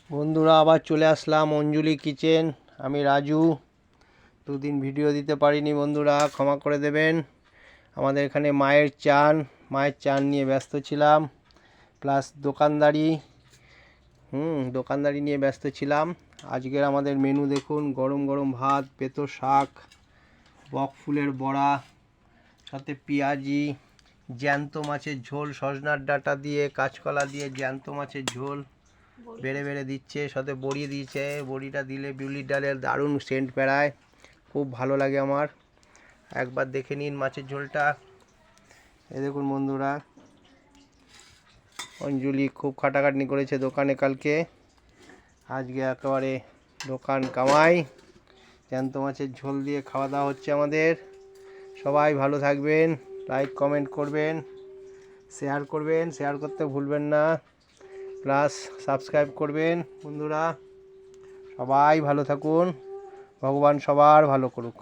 বন্ধুরা আবার চলে আসলাম অঞ্জলি কিচেন। আমি রাজু। দুদিন ভিডিও দিতে পারিনি বন্ধুরা, ক্ষমা করে দেবেন। আমাদের এখানে মায়ের চান নিয়ে ব্যস্ত ছিলাম, প্লাস দোকানদারি নিয়ে ব্যস্ত ছিলাম। আজকের আমাদের মেনু দেখুন, গরম গরম ভাত, পেঁতো শাক, বক ফুলের বড়া, সাথে পেঁয়াজি, জ্যান্ত মাছের ঝোল, সজনার ডাঁটা দিয়ে কাঁচকলা দিয়ে জ্যান্ত মাছের ঝোল বেড়ে বেড়ে দিচ্ছে, সাথে বড়ি দিয়েছে। বড়িটা দিলে বিউলির ডালের দারুণ সেন্ট বেড়ায়, খুব ভালো লাগে আমার। একবার দেখে নিন মাছের ঝোলটা। এই দেখুন বন্ধুরা, অঞ্জলি খুব খাটাখাটনি করেছে দোকানে কালকে, আজকে একেবারে দোকান কামাই। জ্যান্ত মাছের ঝোল দিয়ে খাওয়া দাওয়া হচ্ছে আমাদের। সবাই ভালো থাকবেন, লাইক কমেন্ট করবেন, শেয়ার করতে ভুলবেন না, প্লাস সাবস্ক্রাইব করবেন বন্ধুরা। সবাই ভালো থাকুন, ভগবান সবার ভালো করুক।